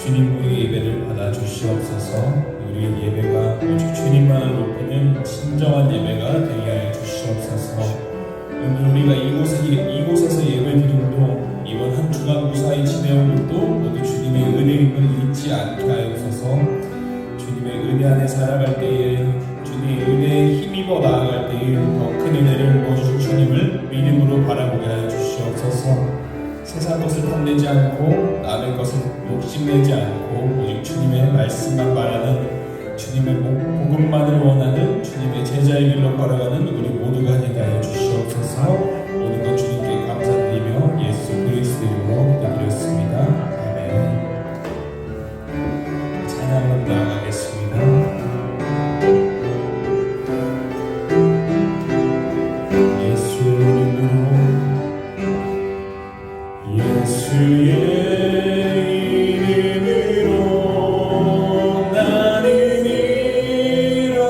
주님의 예배를 받아 주시옵소서. 우리 예배가 오직 주님만을 높이는 진정한 예배가 되게 하여 주시옵소서. 오늘 우리가 이곳에서 예배드림도 이번 한 주간 무사히 지내온 것도 모두 주님의 은혜임을 잊지 않게 하옵소서. 주님의 은혜 안에 살아갈 때에, 주님의 은혜에 힘입어 나아갈 때에 더 큰 은혜를 부어주신 주님을 믿음으로 바라보게 하여 주시옵소서. 세상 것을 탐내지 않고 남의 것을 욕심내지 않고 오직 주님의 말씀만 바라는, 주님의 복음만을 원하는 주님의 제자의 길로 걸어가는 우리 모두가 되게 하여 주시옵소서. 모든 것 주님께 감사드리며 예수 그리스도 이름으로 기도드렸습니다. 아멘. 찬양으로 나아가겠습니다. 예수의 이름으로 나는 일어서리라.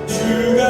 주가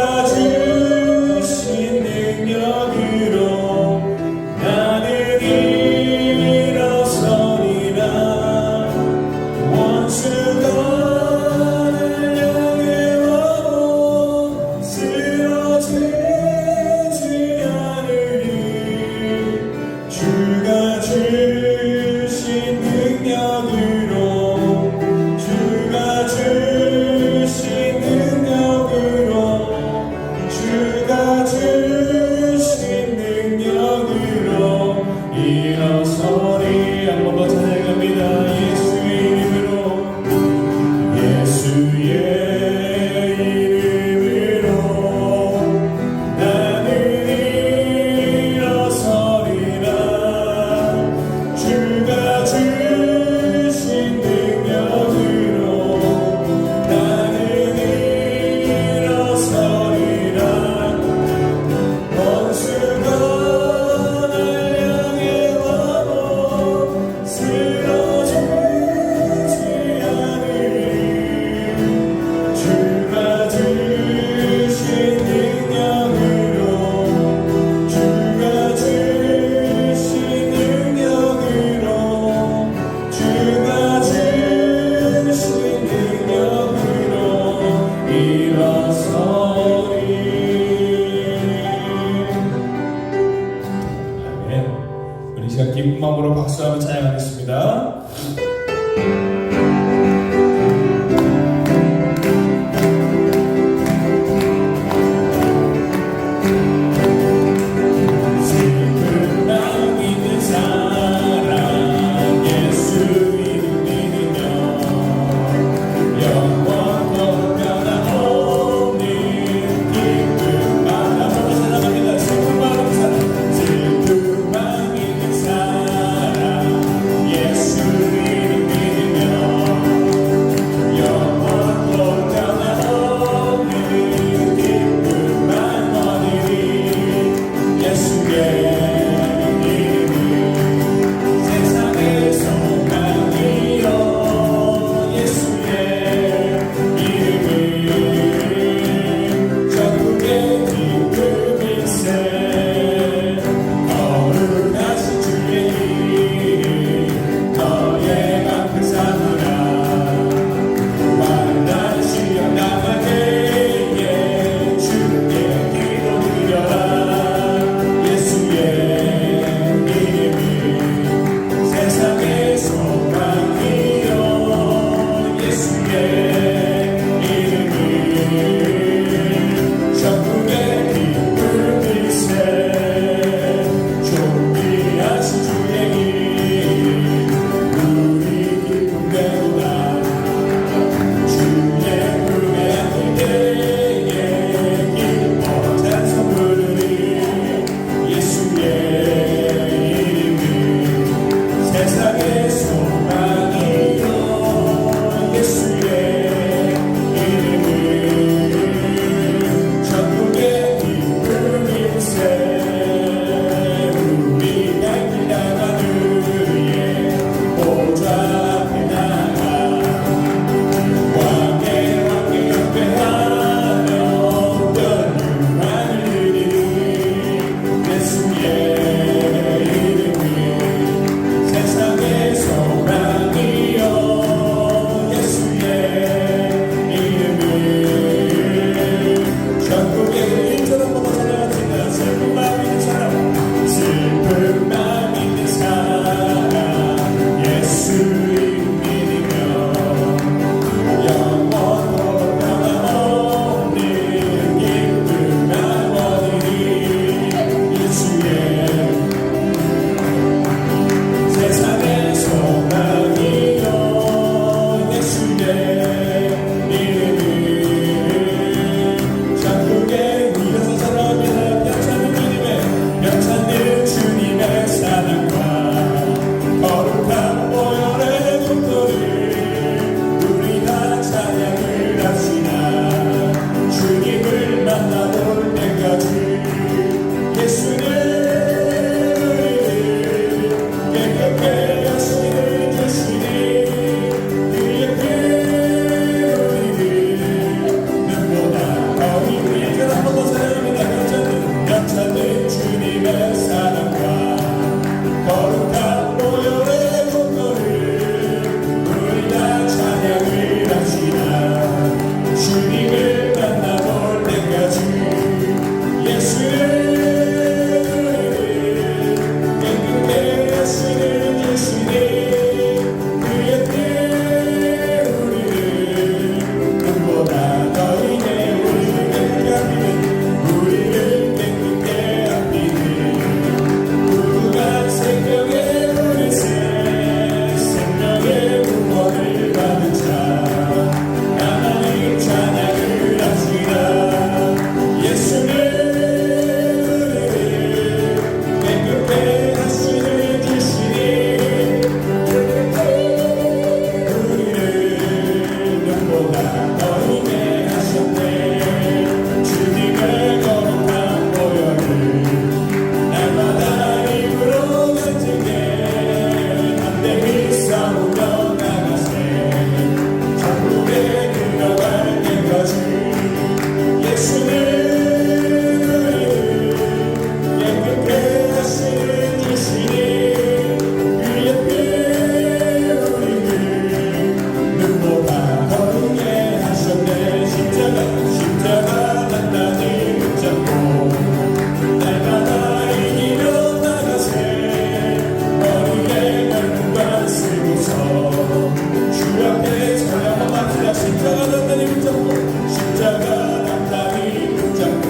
십자가 단단히 붙잡고 십자가 단단히 붙잡고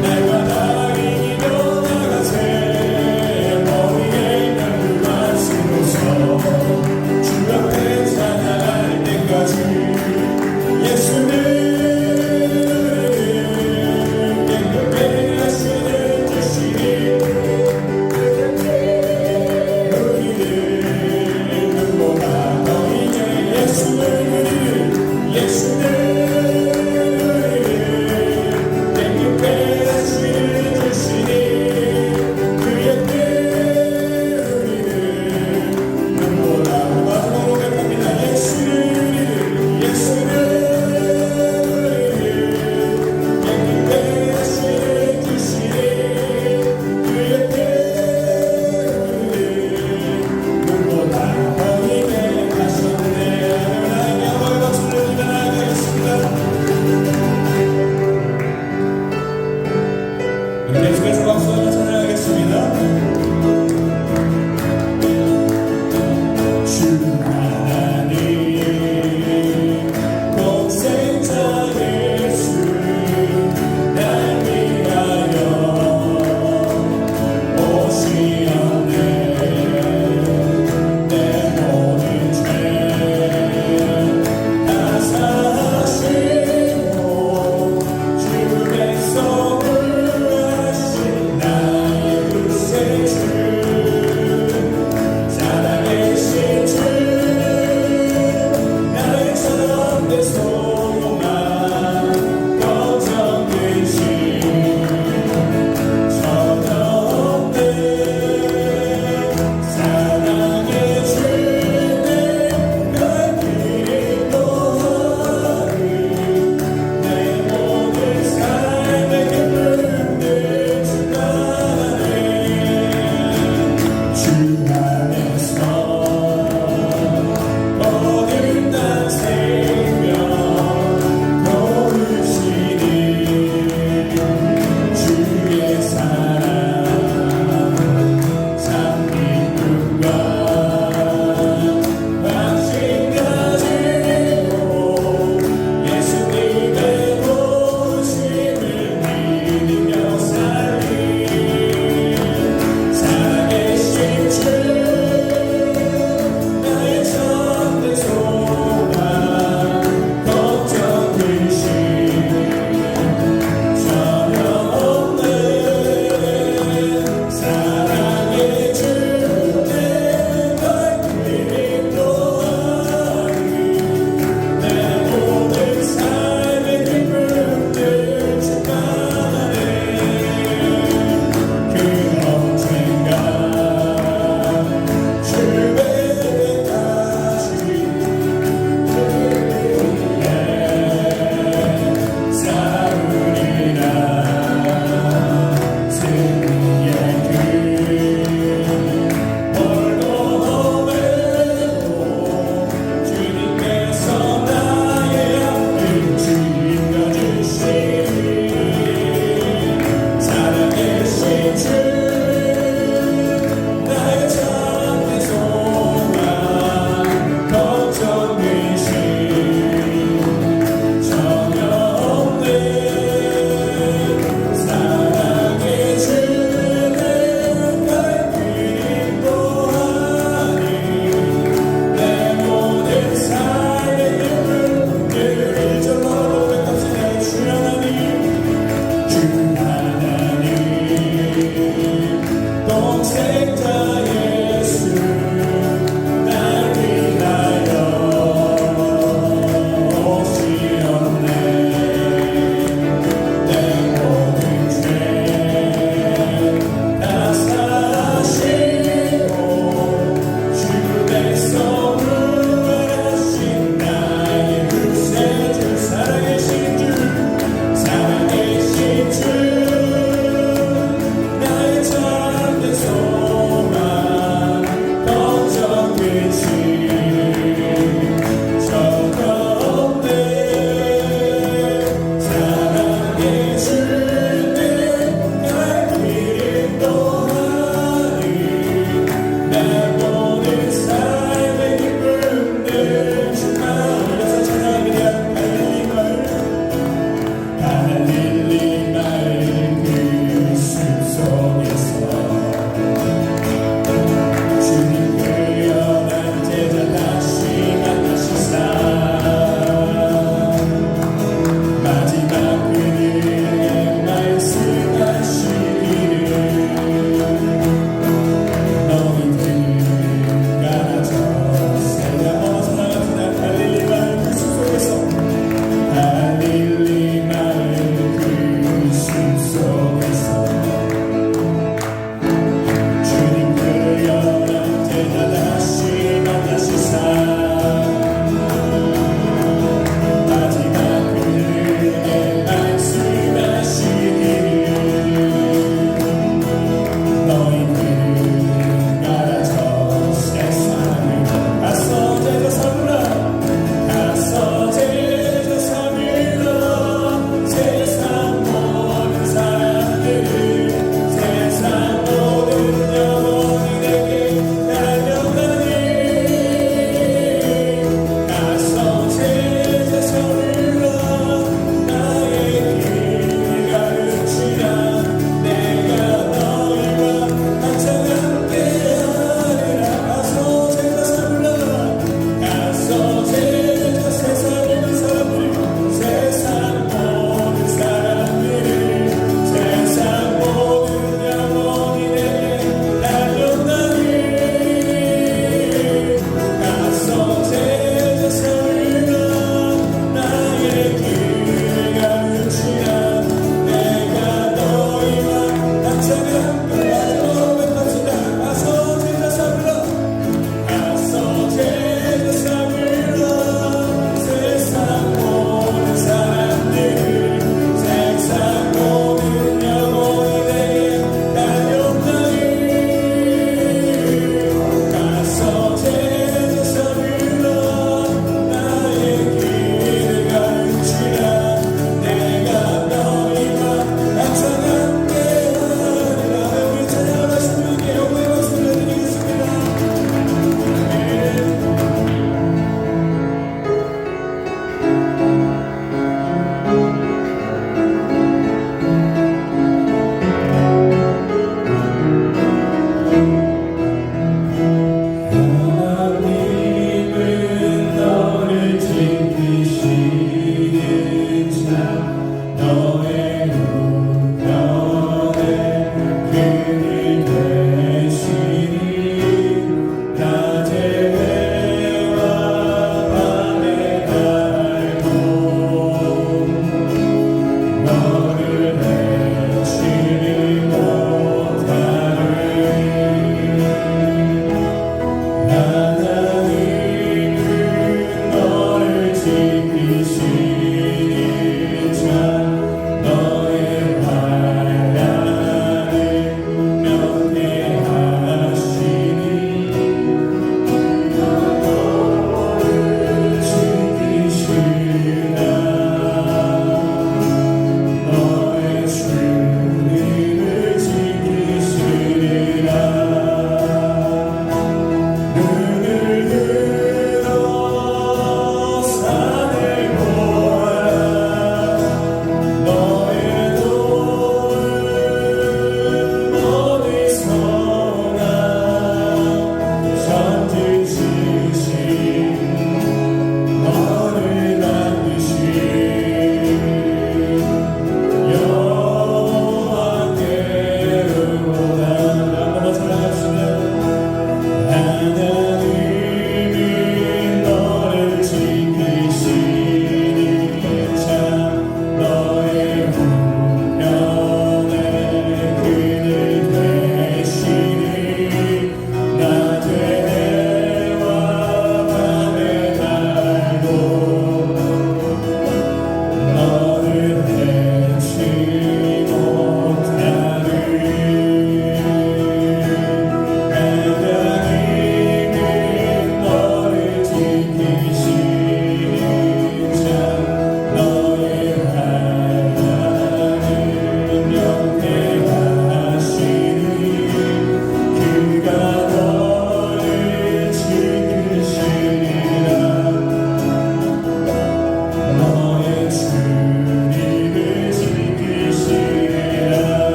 내가 나를 이겨 나가세 머리에 명만 쓰고서 주 앞에 찬양할 때까지 예수는 깨끗게 하시는 주시니 우리를 눈보다 더 이제 예수는 깨끗게 하시는 주시니 그의 뜻 우리를 눈보다 마지막으로 고백합니다. 예수는 깨끗게 하시는 주시니 그의 뜻 우리를 눈보다 더 이게 하셨네. 하나님께 영광의 박수를 드리며 나아가겠습니다.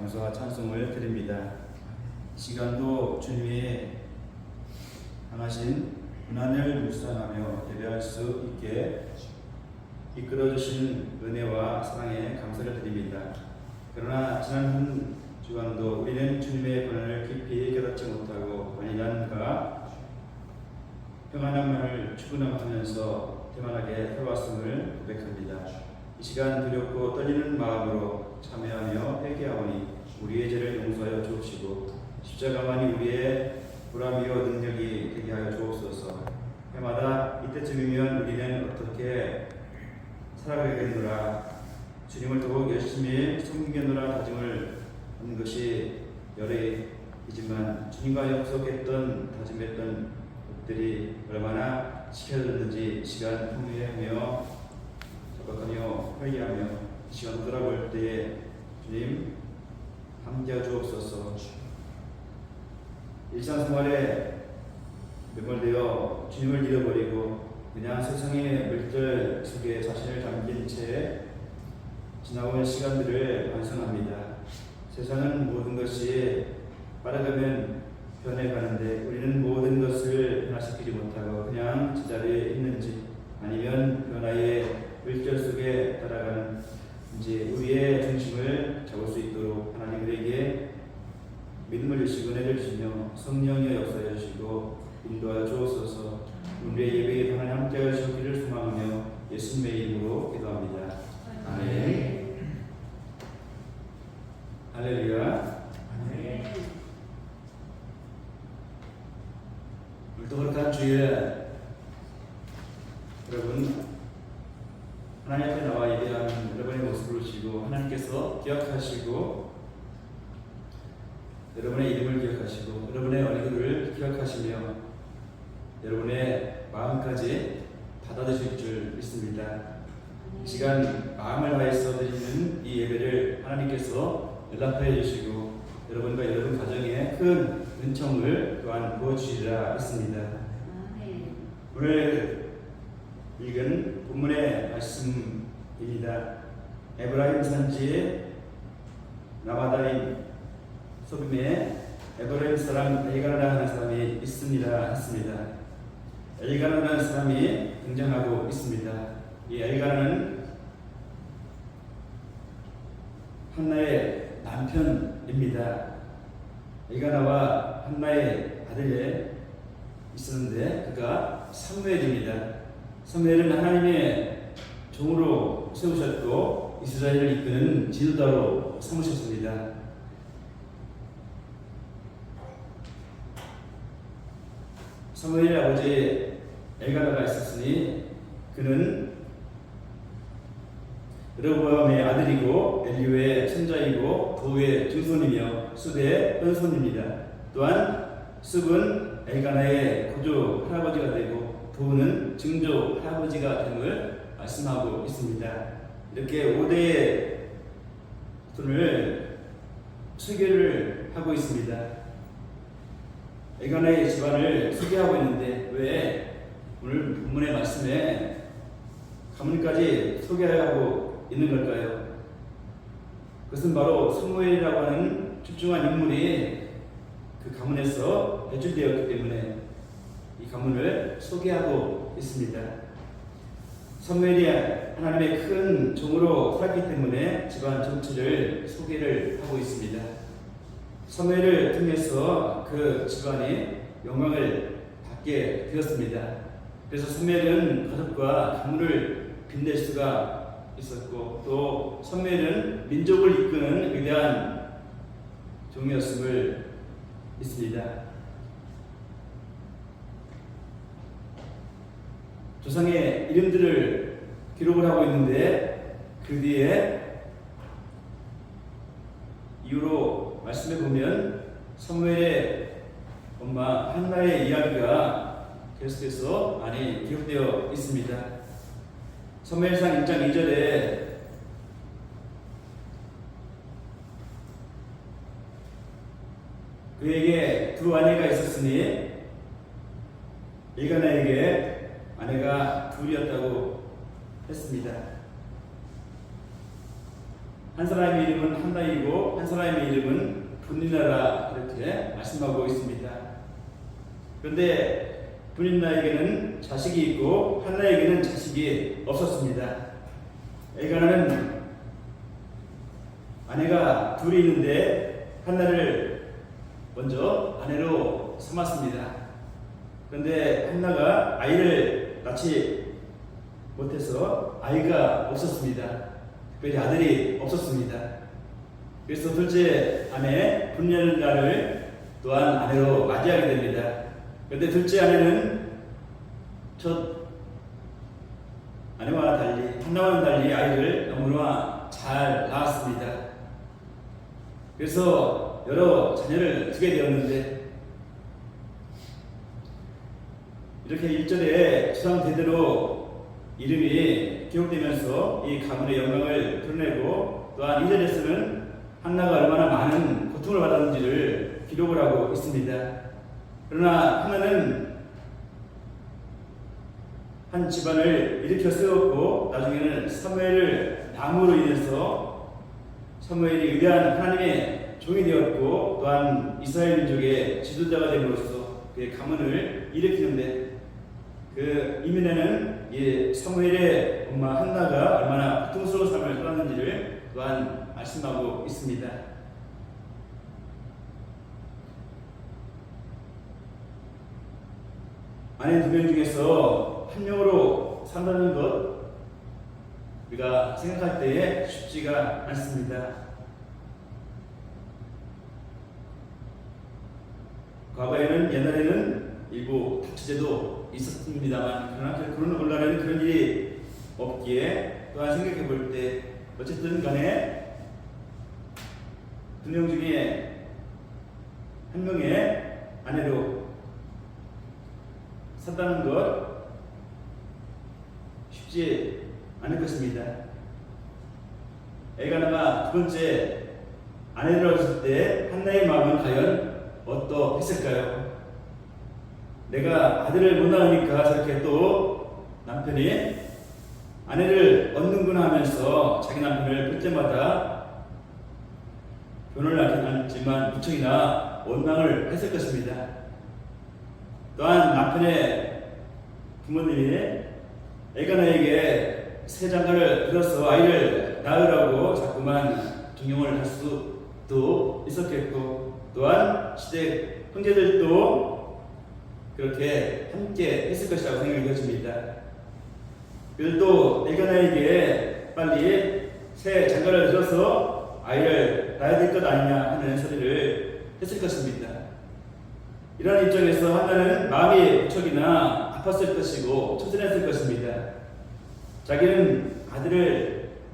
감사와 찬송을 드립니다. 시간도 주님이 향하신 고난을 묵상하며 예배할 수 있게 이끌어주신 은혜와 사랑에 감사를 드립니다. 그러나 지난 한 주간도 우리는 주님의 고난을 깊이 깨닫지 못하고 관이란과 평안함을 추구하면서 태만하게 해왔음을 고백합니다. 이 시간 두렵고 떨리는 마음으로 참여하며 회개하오니 우리의 죄를 용서하여 주옵시고 십자가만이 우리의 보람이요 능력이 되게 하여 주옵소서. 해마다 이때쯤이면 우리는 어떻게 살아가겠노라, 주님을 더욱 열심히 섬기겠노라 다짐을 하는 것이 여래이지만 주님과 약속했던 다짐했던 것들이 얼마나 지켜졌는지 시간 통회하며 자박하며 회개하며 시간 돌아볼 때에 주님 함께하 주옵소서. 일상생활에 매몰되어 주님을 잃어버리고 그냥 세상의 물들 속에 자신을 담긴 채 지나온 시간들을 반성합니다. 세상은 모든 것이 빠르가면 변해가는데 우리는 모든 것을 변화시키지 못하고 그냥 제자리에 있는지 아니면 변화의 물결 속에 따라가는지 우리의 중심을 잡을 수 있도록 하나님 우리에게 믿음을 주시고 은혜를 주시며 성령의 역사해 주시고 인도하여 주옵소서. 우리의 예배에 하나님 함께하여 주시기를 소망하며 예수님의 이름으로 기도합니다. 아멘. 할렐루야. 아멘. 오늘도 거룩한 주일 여러분 하나님 앞에 나와 예배하는 여러분의 모습을 보시고 하나님께서 기억하시고 여러분의 이름을 기억하시고 여러분의 얼굴을 기억하시며 여러분의 마음까지 받아주실 줄 믿습니다. 이 시간 마음을 다해서 드리는 이 예배를 하나님께서 연락해 주시고 여러분과 여러분 가정에 큰 은총을 또한 부어주시리라 믿습니다. 오늘 읽은 본문의 말씀입니다. 에브라임 산지의 라마다임 소빔에 에브라임 사람 엘가나라 하는 사람이 있습니다 했습니다. 엘가나라는 사람이 등장하고 있습니다. 이 엘가나는 한나의 남편입니다. 엘가나와 한나의 아들이 있었는데 그가 사무엘입니다. 사무엘은 하나님의 종으로 세우셨고 이스라엘을 이끄는 지도자로 삼으셨습니다. 사무엘의 아버지 엘가나가 있었으니 그는 르호보암의 아들이고 엘리후의 손자이고 도의 증손이며 숫의 은손입니다. 또한 습은 엘가나의 고조 할아버지가 되고 도는 증조 할아버지가 됨을 말씀하고 있습니다. 이렇게 5대의 손을 소개를 하고 있습니다. 엘가나의 집안을 소개하고 있는데 왜 오늘 본문의 말씀에 가문까지 소개하고 있는 걸까요? 그것은 바로 사무엘이라고 하는 출중한 인물이 그 가문에서 배출되었기 때문에 이 가문을 소개하고 있습니다. 사무엘이 하나님의 큰 종으로 살기 때문에 집안 전체를 소개를 하고 있습니다. 사무엘을 통해서 그 집안이 영광을 받게 되었습니다. 그래서 사무엘은 가족과 가문을 빛낼 수가 있었고 또 사무엘은 민족을 이끄는 위대한 종이었음을 믿습니다. 조상의 이름들을 기록을 하고 있는데 그 뒤에 이후로 말씀해 보면 사무엘의 엄마 한나의 이야기가 계속해서 많이 기록되어 있습니다. 사무엘상 1장 2절에 그에게 두 아내가 있었으니 엘가나에게 아내가 둘이었다고 했습니다. 한 사람의 이름은 한나이고 한 사람의 이름은 분인나라 이렇게 말씀하고 있습니다. 그런데 분인나에게는 자식이 있고 한나에게는 자식이 없었습니다. 엘가나는 아내가 둘이 있는데 한나를 먼저 아내로 삼았습니다. 그런데 한나가 아이를 낳지 못해서 아이가 없었습니다. 특별히 아들이 없었습니다. 그래서 둘째 아내 분인나를 또한 아내로 맞이하게 됩니다. 그런데 둘째 아내는 첫 아내와 달리 한나와는 달리 아이를 너무나 잘 낳았습니다. 그래서 여러 자녀를 두게 되었는데 이렇게 1절에 조상 대대로 이름이 기록되면서 이 가문의 영광을 드러내고 또한 2절에서는 한나가 얼마나 많은 고통을 받았는지를 기록을 하고 있습니다. 그러나 한나는 한 집안을 일으켜 세웠고 나중에는 사무엘을 남으로 인해서 사무엘이 위대한 하나님의 종이 되었고 또한 이스라엘 민족의 지도자가 됨으로써 그의 가문을 일으키는데 그 이면에는 이 사무엘의 엄마 한나가 얼마나 고통스러운 삶을 살았는지를 또한 말씀하고 있습니다. 아내 2명 중에서 한 명으로 산다는 것 우리가 생각할 때에 쉽지가 않습니다. 과거에는 옛날에는 일부 다처제도 있었습니다만 그러나 그런 오늘날에는 그런 일이 없기에 또한 생각해 볼 때 어쨌든 간에 2명 중에 한 명의 아내로 산다는 것 쉽지 않을 것입니다. 엘가나가 두 번째 아내를 얻었을 때 한나의 마음은 과연 어떠했을까요? 내가 아들을 못 낳으니까 저렇게 또 남편이 아내를 얻는구나 하면서 자기 남편을 볼 때마다 변호를 하진 않았지만 무척이나 원망을 했을 것입니다. 또한 남편의 부모님이 엘가나에게 새 장가를 들어서 아이를 낳으라고 자꾸만 종용을 할 수도 있었겠고 또한 시댁 형제들도 그렇게 함께 했을 것이라고 생각이 되어집니다. 그래서 또 엘가나에게 빨리 새 장가를 들어서 아이를 낳아야 될 것 아니냐 하는 소리를 했을 것입니다. 이런 입장에서 한나는 마음이 무척이나 아팠을 것이고 초전했을 것입니다. 자기는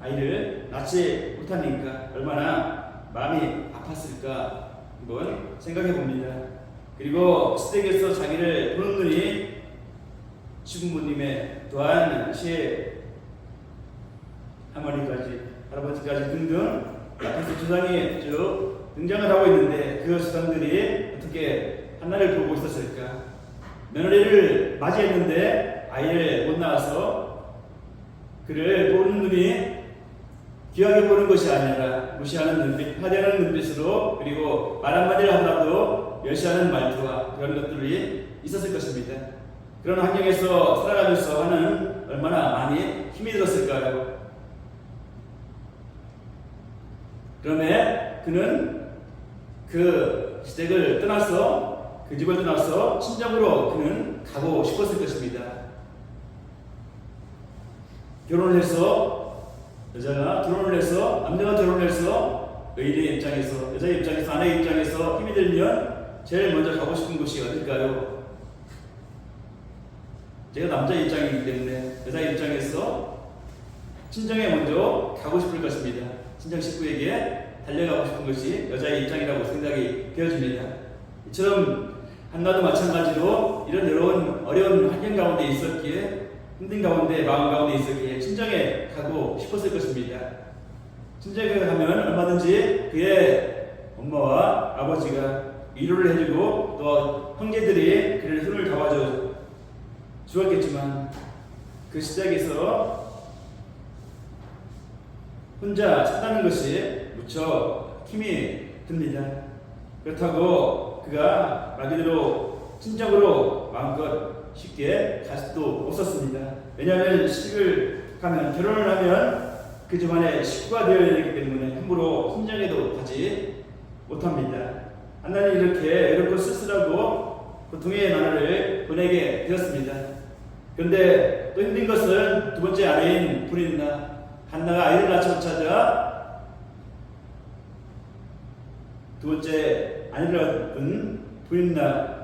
아이를 낳지 못하니까 얼마나 마음이 아팠을까 한번 생각해 봅니다. 그리고 시댁에서 자기를 보는 눈이 시부모님의 또한 시할머니까지 할아버지까지 등등 앞에서 조상이 쭉 등장을 하고 있는데 그 조상들이 어떻게 한나를 보고 있었을까? 며느리를 맞이했는데 아이를 못 낳아서 그를 보는 눈이 귀하게 보는 것이 아니라 무시하는 눈빛, 하대하는 눈빛으로 그리고 말 한마디를 하더라도 멸시하는 말투와 그런 것들이 있었을 것입니다. 그런 환경에서 살아가면서 하는 얼마나 많이 힘이 들었을까요? 그러면 그는 그 시댁을 떠나서 그 집을 떠나서 친정으로 그는 가고 싶었을 것입니다. 결혼을 해서 여자가 결혼을 해서 남자가 결혼을 해서 의인의 입장에서 여자의 입장에서 아내의 입장에서 힘이 들면 제일 먼저 가고 싶은 곳이 어딜까요? 제가 남자 입장이기 때문에 여자 입장에서 친정에 먼저 가고 싶을 것입니다. 친정 식구에게 달려가고 싶은 것이 여자의 입장이라고 생각이 되어집니다. 이처럼 한나도 마찬가지로 이런 어려운 환경 가운데 있었기에 힘든 가운데 마음 가운데 있었기에 친정에 가고 싶었을 것입니다. 친정에 가면 얼마든지 그의 엄마와 아버지가 위로를 해주고 또 형제들이 그를 손을 잡아줘 주었겠지만 그 시작에서 혼자 산다는 것이 무척 힘이 듭니다. 그렇다고 그가 말 그대로 친정으로 마음껏 쉽게 갈 수도 없었습니다. 왜냐하면 시집을 가면, 결혼을 하면 그 집안의 식구가 되어야 되기 때문에 함부로 친정에도 가지 못합니다. 한나는 이렇게 외롭고 쓸쓸하고 고통의 나날을 보내게 되었습니다. 그런데 또 힘든 것은 두 번째 아내인 브린나. 한나가 아이를 낳자마자 두 번째 아내를 얻은 브린나,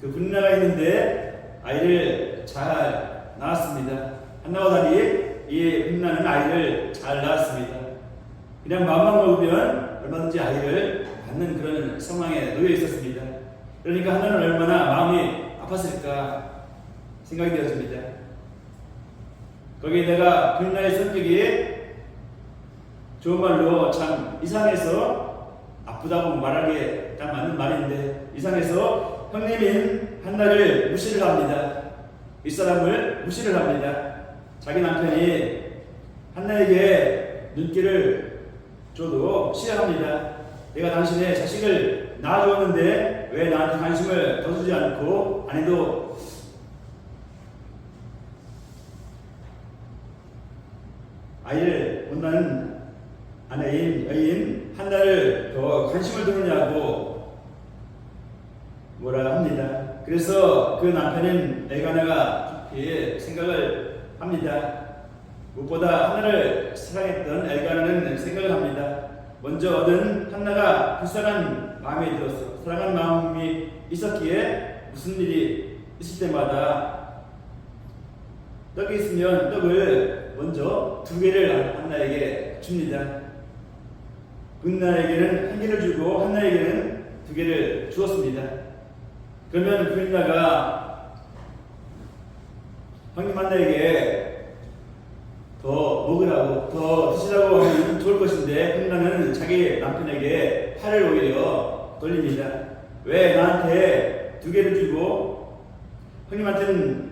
그 브린나가 있는데 아이를 잘 낳았습니다. 한나와 달리 이 브린나는 아이를 잘 낳았습니다. 그냥 마음만 먹으면 얼마든지 아이를 낳는 그런 상황에 놓여 있었습니다. 그러니까 한나는 얼마나 마음이 아팠을까 생각이 되었습니다. 거기에 내가 브린나의 성격이 좋은 말로 참 이상해서, 아프다고 말하기에 딱 맞는 말인데, 이상해서 형님인 한나를 무시를 합니다. 윗사람을 무시를 합니다. 자기 남편이 한나에게 눈길을 줘도 싫어합니다. 내가 당신의 자식을 낳아주었는데 왜 나한테 관심을 더 주지 않고, 아내도 아이를 못 낳은 여인 한나를 더 관심을 두느냐고 뭐라 합니다. 그래서 그 남편인 엘가나가 깊이 생각을 합니다. 무엇보다 한나를 사랑했던 엘가나는 생각을 합니다. 먼저 얻은 한나가 불쌍한 마음이 들었어. 사랑한 마음이 있었기에 무슨 일이 있을 때마다 떡이 있으면 떡을 먼저 2개를 한나에게 줍니다. 브린나에게는 1개를 주고 한나에게는 2개를 주었습니다. 그러면 브린나가 형님 한나에게 더 먹으라고, 더 드시라고 하면 좋을 것인데, 브린나는 자기 남편에게 팔을 오히려 돌립니다. 왜 나한테 2개를 주고 형님한테는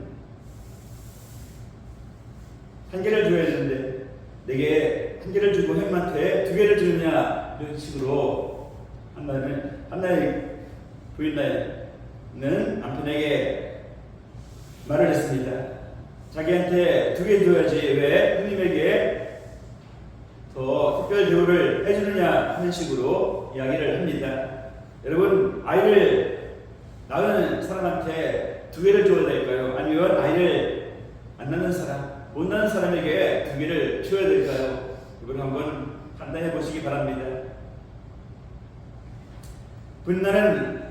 1개를 줘야 되는데 내게 1개를 주고 형님한테 2개를 주느냐, 이런 식으로 한나의 부인나는 남편에게 말을 했습니다. 자기한테 2개 줘야지 왜 형님에게 더 특별 대우를 해주느냐 하는 식으로 이야기를 합니다. 여러분, 아이를 낳은 사람한테 2개를 줘야 될까요? 아니면 아이를 안 낳는 사람, 못 낳는 사람에게 2개를 줘야 될까요? 이걸 한번 판단해 보시기 바랍니다. 브린나는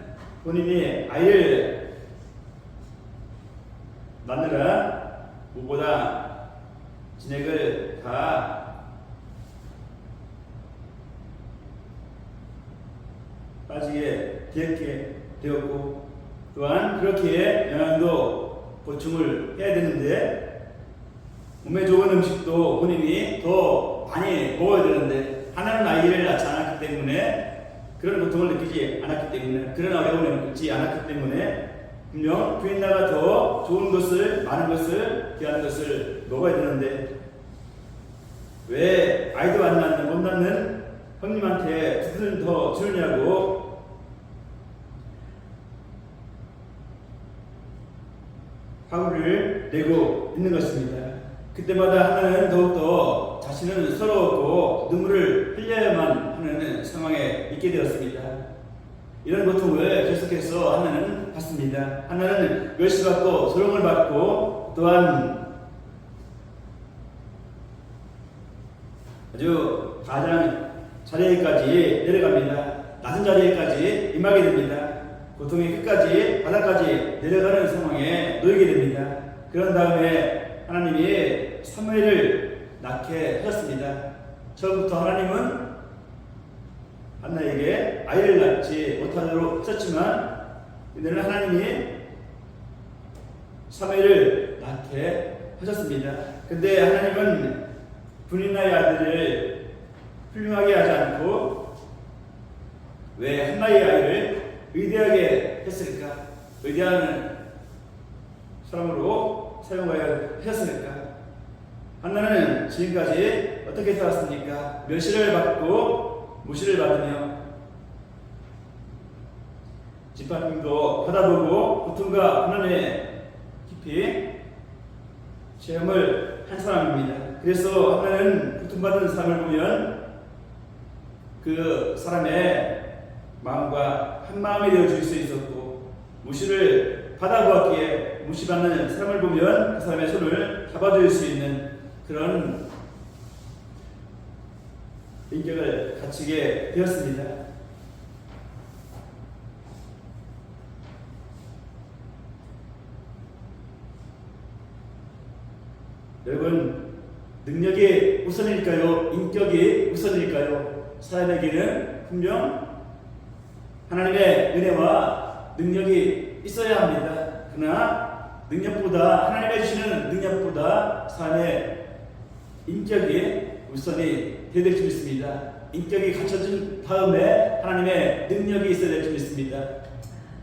본인이 아이를 낳느라 무엇보다 진액을 다 빠지게 되었고, 또한 그렇게 영양도 보충을 해야 되는데, 몸에 좋은 음식도 본인이 더 많이 먹어야 되는데, 하나는 아이를 낳지 않았기 때문에, 그런 고통을 느끼지 않았기 때문에, 그런 어려움을 느끼지 않았기 때문에, 분명 브린나가 더 좋은 것을, 많은 것을, 귀한 것을 먹어야 되는데, 왜 아이도 안 낳는, 못 낳는 형님한테 2를 더 주느냐고 화를 내고 있는 것입니다. 그때마다 하나는 더욱더 자신은 서러웠고 눈물을 흘려야만 하는 상황에 있게 되었습니다. 이런 고통을 계속해서 하나는 받습니다. 하나는 멸시받고 조롱을 받고, 또한 아주 가장 자리에까지 내려갑니다. 낮은 자리에까지 임하게 됩니다. 고통의 끝까지, 바닥까지 내려가는 상황에 놓이게 됩니다. 그런 다음에 하나님이 사무엘을 낳게 하셨습니다. 처음부터 하나님은 한나에게 아이를 낳지 못하도록 하셨지만, 이제는 하나님이 사무엘을 낳게 하셨습니다. 근데 하나님은 브린나의 아들을 훌륭하게 하지 않고 왜 한나의 아이를 위대하게 했을까? 위대한 사람으로 사용하여 하셨을까? 한나는 지금까지 어떻게 살았습니까? 멸시를 받고 무시를 받으며 짓밟힘도 받아보고 고통과 고난에 깊이 체험을 한 사람입니다. 그래서 하나는 고통받은 사람을 보면 그 사람의 마음과 한 마음이 되어줄 수 있었고, 무시를 받아보았기에 무시받는 사람을 보면 그 사람의 손을 잡아줄 수 있는 그런 인격을 갖추게 되었습니다. 여러분, 능력이 우선일까요? 인격이 우선일까요? 사람에게는 분명 하나님의 은혜와 능력이 있어야 합니다. 그러나 능력보다, 하나님이 주시는 능력보다 사람의 인격이 우선이 되어야 될 줄 믿습니다. 인격이 갖춰진 다음에 하나님의 능력이 있어야 될 줄 믿습니다.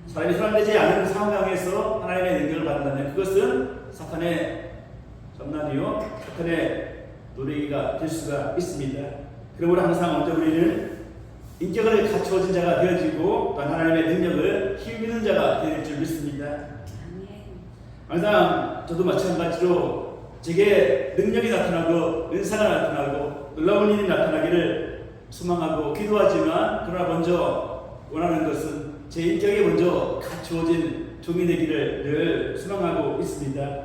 사람이 소환되지 않은 상황에서 하나님의 능력을 받는다면 그것은 사탄의 전남이요, 사탄의 노래기가 될 수가 있습니다. 그러므로 항상 먼저 우리는 인격을 갖추어진 자가 되어지고 또 하나님의 능력을 힘입는 자가 되어질 줄 믿습니다. 항상 저도 마찬가지로 제게 능력이 나타나고 은사가 나타나고 놀라운 일이 나타나기를 소망하고 기도하지만, 그러나 먼저 원하는 것은 제 인격이 먼저 갖추어진 종이 되기를 늘 소망하고 있습니다.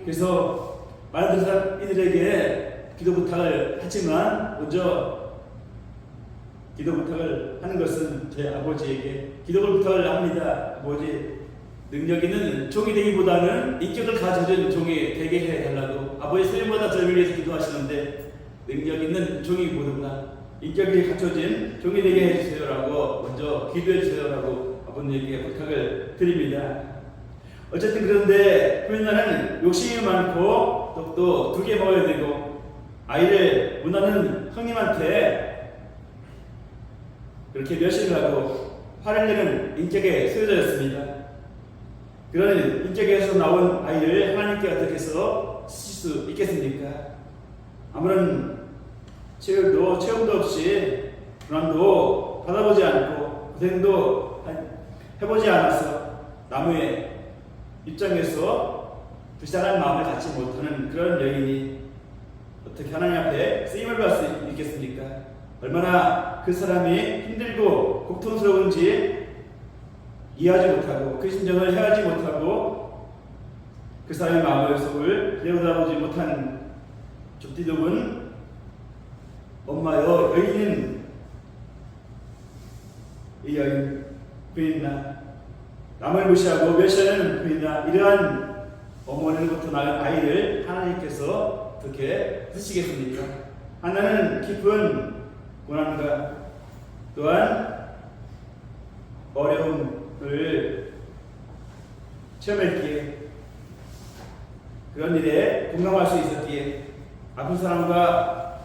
그래서 많은 사람들에게 기도 부탁을 하지만 먼저 기도 부탁을 하는 것은 제 아버지에게 기도를 부탁을 합니다. 아버지, 능력 있는 종이 되기보다는 인격을 가져준 종이 되게 해달라고. 아버지 소리보다 저를 위해서 기도하시는데 능력 있는 종이 보든가 인격이 갖춰진 종이 되게 해주세요라고 먼저 기도해 주세요라고 아버님에게 부탁을 드립니다. 어쨌든 그런데 후인나는 욕심이 많고 또 두 개 먹어야 되고 아이를 원하는 형님한테 그렇게 멸시를 하고 화를 내는 인격에 소유자였습니다. 그런 인격에서 나온 아이를 하나님께 어떻게 해서 쓰실 수 있겠습니까? 아무런 체험도 없이 불안도 받아보지 않고 고생도 해보지 않아서 나무의 입장에서 불쌍한 마음을 갖지 못하는 그런 여인이 어떻게 하나님 앞에 쓰임을 받을 수 있겠습니까? 얼마나 그 사람이 힘들고 고통스러운지 이해하지 못하고 그 심정을 헤아리지 못하고 그 사람의 마음의 속을 내어다보지 못한 좁디좁은 엄마여 여인은 이 여인 부인나 남을 무시하고 멸시하는 부인나 이러한 어머니로부터 낳은 아이를 하나님께서 어떻게 쓰시겠습니까? 하나는 깊은 고난과 또한 어려움을 체험했기에 그런 일에 공감할 수 있었기에 아픈 사람과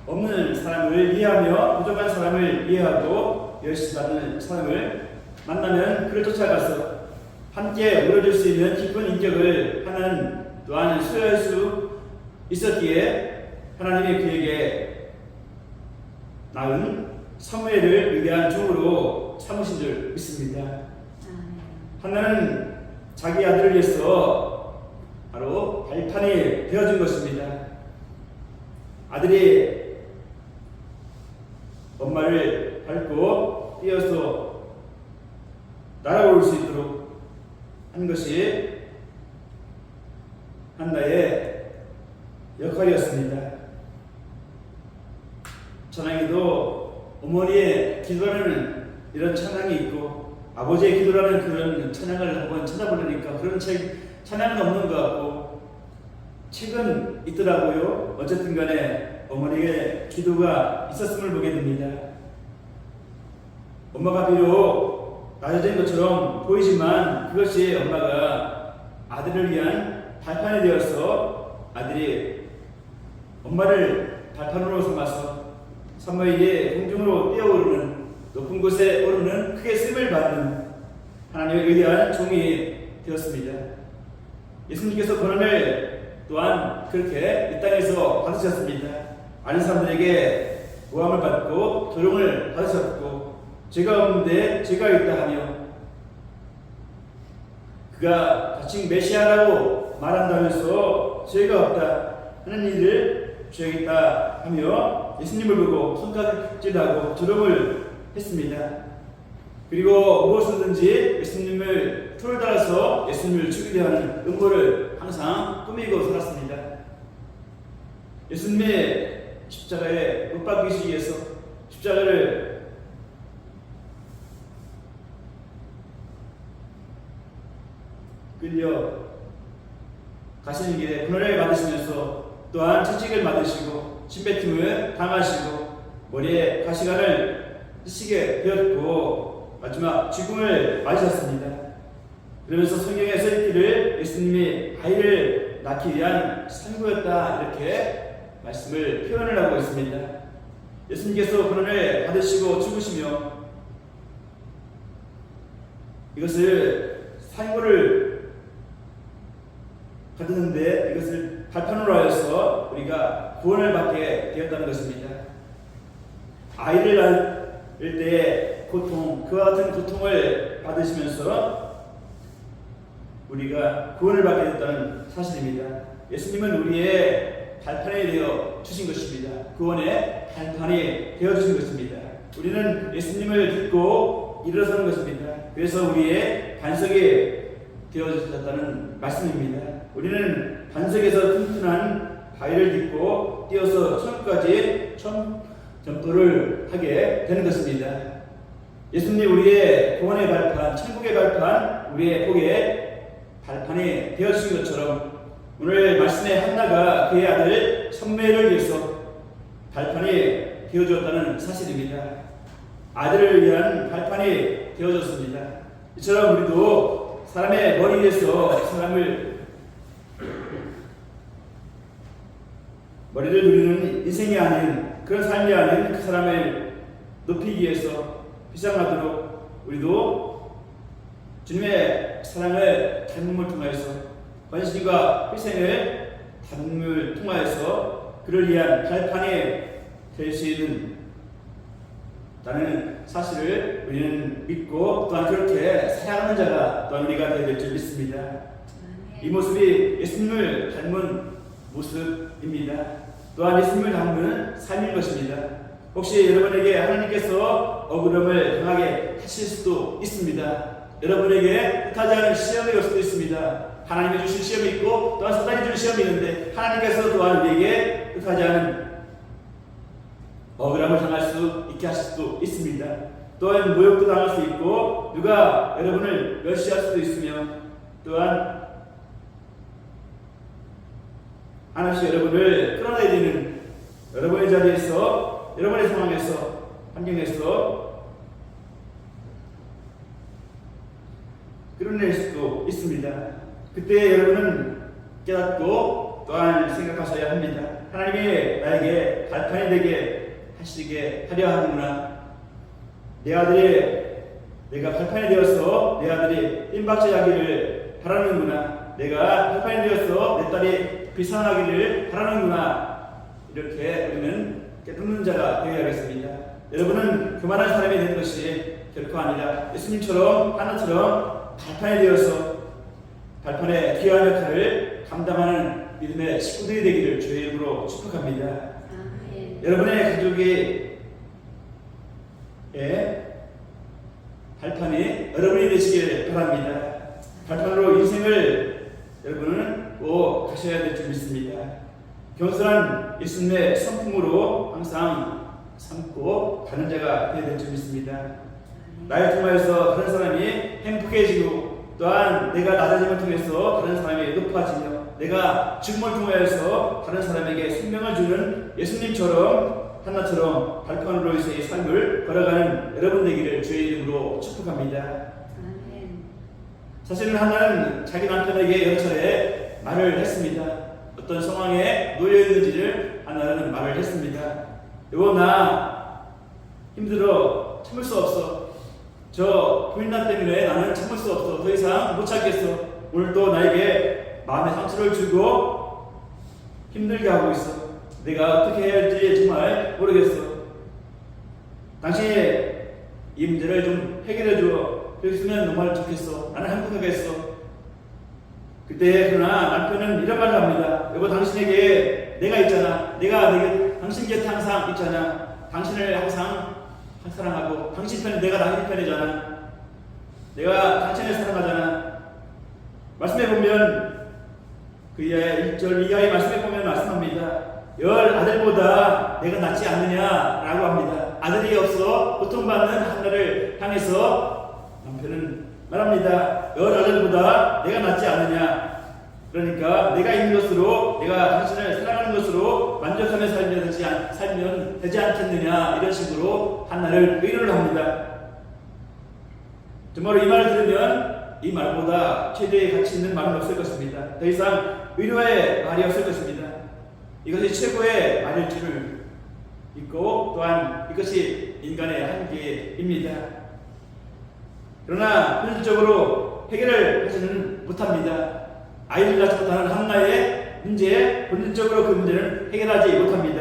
없는 사람을 이해하며 부족한 사람을 이해하고 열심히하는 사람을 만나면 그를 쫓아가서 함께 울어줄 수 있는 깊은 인격을 하나는 또한 소유할 수 있었기에 하나님이 그에게 낳은 사무엘을 위대한 종으로 삼으신 줄 믿습니다. 하나는 자기 아들을 위해서 바로 발판이 되어준 것입니다. 아들이 엄마를 밟고 뛰어서 날아올 수 있도록 한 것이 한나의 역할이었습니다. 찬양에도 어머니의 기도라는 이런 찬양이 있고 아버지의 기도라는 그런 찬양을 한번 찾아보려니까 그런 찬양은 없는 것 같고 책은 있더라고요. 어쨌든 간에 어머니의 기도가 있었음을 보게 됩니다. 엄마가 비록 낮아진 것처럼 보이지만 그것이 엄마가 아들을 위한 발판이 되어서 아들이 엄마를 발판으로 삼아서 사무엘이 공중으로 뛰어오르는 높은 곳에 오르는 크게 쓰임을 받는 하나님의 위대한 종이 되었습니다. 예수님께서 고난을 또한 그렇게 이 땅에서 받으셨습니다. 아는 사람들에게 모함을 받고 조롱을 받으셨고 죄가 없는데 죄가 있다 하며 그가 자칭 메시아라고 말한다면서 죄가 없다 하는 일을 죄가 있다 하며 예수님을 보고 손가락질하고 조롱을 했습니다. 그리고 무엇이든지 예수님을 틀을 달아서 예수님을 죽이려 하는 음모를 항상 꾸미고 살았습니다. 예수님의 십자가에 못 박히시기 위해서 십자가를 끌려 가시는 길에 고난을 받으시면서 또한 채찍을 맞으시고 침뱉음을 당하시고 머리에 가시관을 쓰시게 되었고 마지막 죽음을 맞으셨습니다. 그러면서 성경에 써있기를 예수님이 아이를 낳기 위한 산구였다 이렇게 말씀을 표현을 하고 있습니다. 예수님께서 고난을 받으시고 죽으시며 이것을 산구를 받았는데 이것을 발판으로 하여서 우리가 구원을 받게 되었다는 것입니다. 아이를 낳을 때의 고통, 그와 같은 고통을 받으시면서 우리가 구원을 받게 됐다는 사실입니다. 예수님은 우리의 발판이 되어 주신 것입니다. 구원의 발판이 되어 주신 것입니다. 우리는 예수님을 듣고 일어서는 것입니다. 그래서 우리의 반석이 되어졌다는 말씀입니다. 우리는 반석에서 튼튼한 바위를 딛고 뛰어서 천국까지 점토를 하게 되는 것입니다. 예수님 우리의 구원의 발판, 천국의 발판, 우리의 복의 발판이 되어주신 것처럼 오늘 말씀의 한나가 그의 아들 선매를 위해서 발판이 되어주었다는 사실입니다. 아들을 위한 발판이 되어졌습니다. 이처럼 우리도 사람의 머리 위에서 머리를 누리는 인생이 아닌 그런 삶이 아닌 그 사람을 높이기 위해서 비상하도록 우리도 주님의 사랑을 닮음을 통하여서 헌신과 희생을 닮음을 통하여서 그를 위한 발판이 될 수 있는 라는 사실을 우리는 믿고 또한 그렇게 사랑하는 자가 또한 우리가 되어야 될 줄 믿습니다. 이 모습이 예수님을 닮은 모습입니다. 또한 예수님을 닮은 삶인 것입니다. 혹시 여러분에게 하나님께서 억울함을 당하게 하실 수도 있습니다. 여러분에게 뜻하지 않은 시험이 올 수도 있습니다. 하나님이 주신 시험이 있고 또한 사단이 주신 시험이 있는데 하나님께서 또한 우리에게 뜻하지 않은 억울함을 당할 수 있게 하실 수도 있습니다. 또한 모욕도 당할 수 있고 누가 여러분을 멸시할 수도 있으며 또한 하나씩 여러분을 끌어내야 되는 여러분의 자리에서 여러분의 상황에서 환경에서 끌어낼 수도 있습니다. 그때 여러분은 깨닫고 또한 생각하셔야 합니다. 하나님이 나에게 발판이 되게 하시게 하려 하는구나. 내 아들이 내가 발판이 되어서 내 아들이 뜀박질하기를 바라는구나. 내가 발판이 되어서 내 딸이 비상하기를 바라는구나. 이렇게 우리는 깨닫는 자가 되어야겠습니다. 여러분은 그만한 사람이 되는 것이 결코 아니라 예수님처럼 하나처럼 발판이 되어서 발판의 귀한 역할을 감당하는 믿음의 식구들이 되기를 주의 이름으로 축복합니다. 여러분의 가족의 발판이 여러분이 되시길 바랍니다. 발판으로 인생을 여러분은 꼭 가셔야 될 줄 믿습니다. 겸손한 예수님의 성품으로 항상 삼고 가는 자가 되어야 될 줄 믿습니다. 나를 통하여서 다른 사람이 행복해지고 또한 내가 낮아짐을 통해서 다른 사람이 높아지며 내가 죽음을 통하여서 다른 사람에게 생명을 주는 예수님처럼 하나처럼 발판으로서의 삶을 걸어가는 여러분 되기를 주의 이름으로 축복합니다. 사실은 하나는 자기 남편에게 여러 차례 말을 했습니다. 어떤 상황에 놓여있는지를 하나는 말을 했습니다. 여보 나 힘들어 참을 수 없어. 저 부인남 때문에 나는 참을 수 없어. 더 이상 못 참겠어. 오늘도 나에게 마음의 상처를 주고 힘들게 하고 있어. 내가 어떻게 해야 할지 정말 모르겠어. 당신이 이 문제를 좀 해결해 줘. 그랬으면 정말 좋겠어. 나는 행복하겠어. 그때 그러나 남편은 이런 말을 합니다. 여보, 당신에게 내가 있잖아. 내가 당신 곁에 항상 있잖아. 당신을 항상 사랑하고 당신 편이 내가 당신 편이잖아. 내가 당신을 사랑하잖아. 말씀해 보면 그의 1절 이하의 말씀해 보면 말씀합니다. 열 아들보다 내가 낫지 않느냐라고 합니다. 아들이 없어 고통받는 한나를 향해서 남편은 말합니다. 열 아들보다 내가 낫지 않느냐. 그러니까 내가 있는 것으로 내가 당신을 사랑하는 것으로 만족하며 살면 되지 않겠느냐. 이런 식으로 한나를 위로를 합니다. 정말로 이 말을 들으면 이 말보다 최대의 가치 있는 말은 없을 것입니다. 더 이상 위로의 말이 없을 것입니다. 이것이 최고의 말일 줄을 믿고 또한 이것이 인간의 한계입니다. 그러나 현실적으로 해결을 하지는 못합니다. 아이를 낳지 못하는 한나의 문제에 본질적으로 그 문제는 해결하지 못합니다.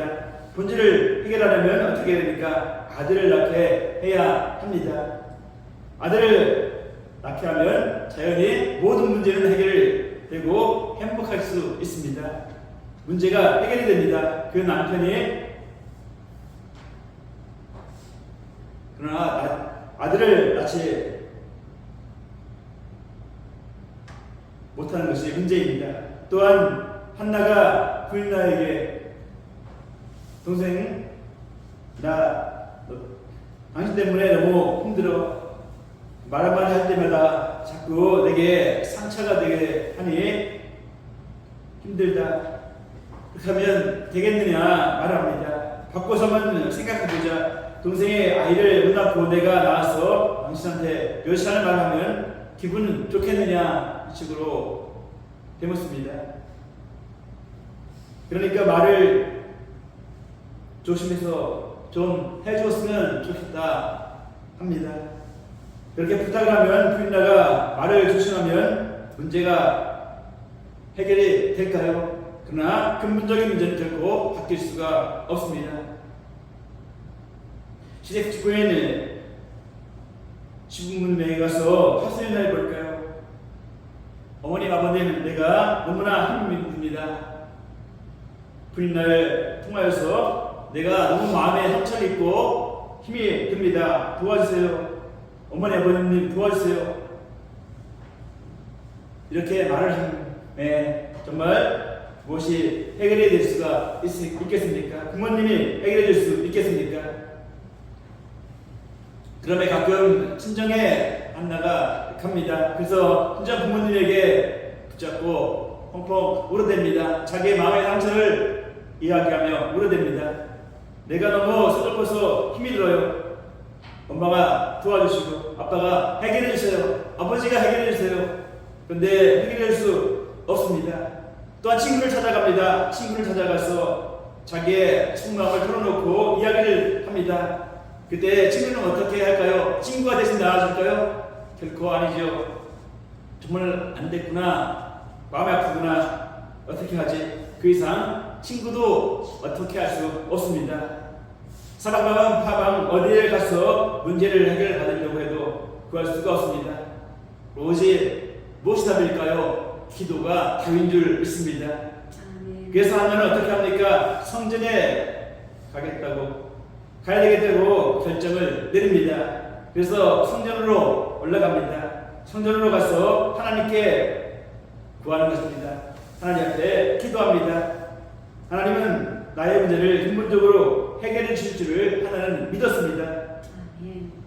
본질을 해결하려면 어떻게 해야 됩니까? 아들을 낳게 해야 합니다. 아들을 낳게 하면 자연히 모든 문제는 해결되고 행복할 수 있습니다. 문제가 해결이 됩니다. 그 남편이 그러나 아들을 낳지 못하는 것이 문제입니다. 또한 한나가 부인나에게 동생 당신 때문에 너무 힘들어. 말 한마디 할 때마다 자꾸 내게 상처가 되게 하니 힘들다. 그렇게 하면 되겠느냐 말합니다. 바꿔서만 생각해보자. 동생의 아이를 못 낳고 내가 낳아서 당신한테 멸시하는 말을 하면 기분 좋겠느냐 이 식으로 되묻습니다. 그러니까 말을 조심해서 좀 해주었으면 좋겠다 합니다. 그렇게 부탁을 하면 부인나가 말을 조심하면 문제가 해결이 될까요? 그러나 근본적인 문제는 결코 바뀔 수가 없습니다. 시작 직후에는 시부모님에게 가서 화순의 날 볼까요? 어머님, 아버님, 내가 너무나 힘이 듭니다. 부인날 통하여서 내가 너무 마음에 상처를 입고 힘이 듭니다. 도와주세요. 어머니, 아버님 도와주세요. 이렇게 말을 하면 정말 무엇이 해결이 될 수가 있겠습니까? 부모님이 해결해 줄 수 있겠습니까? 그러면 가끔 친정에 한나가 갑니다. 그래서 친정 부모님에게 붙잡고 펑펑 울어댑니다. 자기의 마음의 상처를 이야기하며 울어댑니다. 내가 너무 서글퍼서 힘이 들어요. 엄마가 도와주시고 아빠가 해결해 주세요. 아버지가 해결해 주세요. 그런데 해결할 수 없습니다. 또한 친구를 찾아갑니다. 친구를 찾아가서 자기의 속마음을 털어놓고 이야기를 합니다. 그때 친구는 어떻게 할까요? 친구가 대신 나아질까요? 결코 아니죠. 정말 안 됐구나. 마음이 아프구나. 어떻게 하지? 그 이상 친구도 어떻게 할 수 없습니다. 사방파방 어디에 가서 문제를 해결받으려고 해도 구할 수가 없습니다. 오직 무엇이 답일까요? 기도가 답인 줄 믿습니다. 그래서 하나는 어떻게 합니까? 성전에 가야 되겠다고 결정을 내립니다. 그래서 성전으로 올라갑니다. 성전으로 가서 하나님께 구하는 것입니다. 하나님 앞에 기도합니다. 하나님은 나의 문제를 근본적으로 해결해 주실 줄을 하나는 믿었습니다.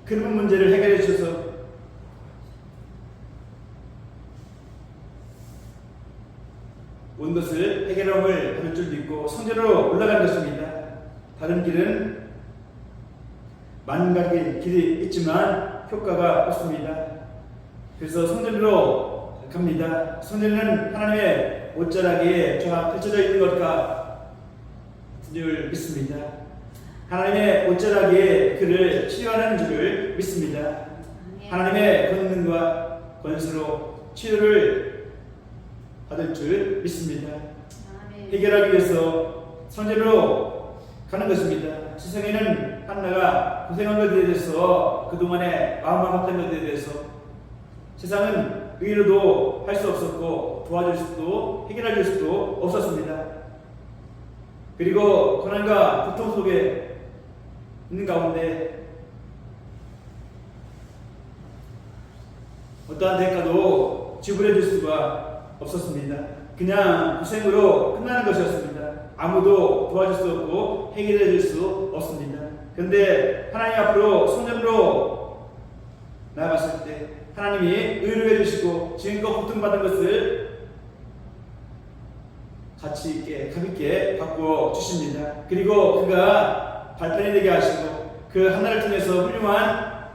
근본 문제를 해결해 주셔서 온 것을 해결함을 받을 줄 믿고 성전으로 올라간 것입니다. 다른 길은 많은 가지 길이 있지만 효과가 없습니다. 그래서 성전으로 갑니다. 성전은 하나님의 옷자락에 펼쳐져 있는 것과 같은 줄 믿습니다. 하나님의 옷자락에 그를 치료하는 줄을 믿습니다. 하나님의 권능과 권수로 치료를 받을 줄 믿습니다. 해결하기 위해서 성전으로 가는 것입니다. 세상에는 한나가 고생한 것에 대해서 그동안에 마음 아팠던 것에 대해서 세상은 의로도 할 수 없었고 도와줄 수도 해결할 수도 없었습니다. 그리고 고난과 고통 속에 있는 가운데 어떠한 대가도 지불해 줄 수가 없었습니다. 그냥 고생으로 끝나는 것이었습니다. 아무도 도와줄 수 없고 해결해 줄 수 없습니다. 그런데 하나님 앞으로 성전으로 나아갔을 때 하나님이 의로해 주시고 지금껏 고통받은 것을 가치 있게 가볍게 바꾸어 주십니다. 그리고 그가 발판이 되게 하시고 그 하나를 통해서 훌륭한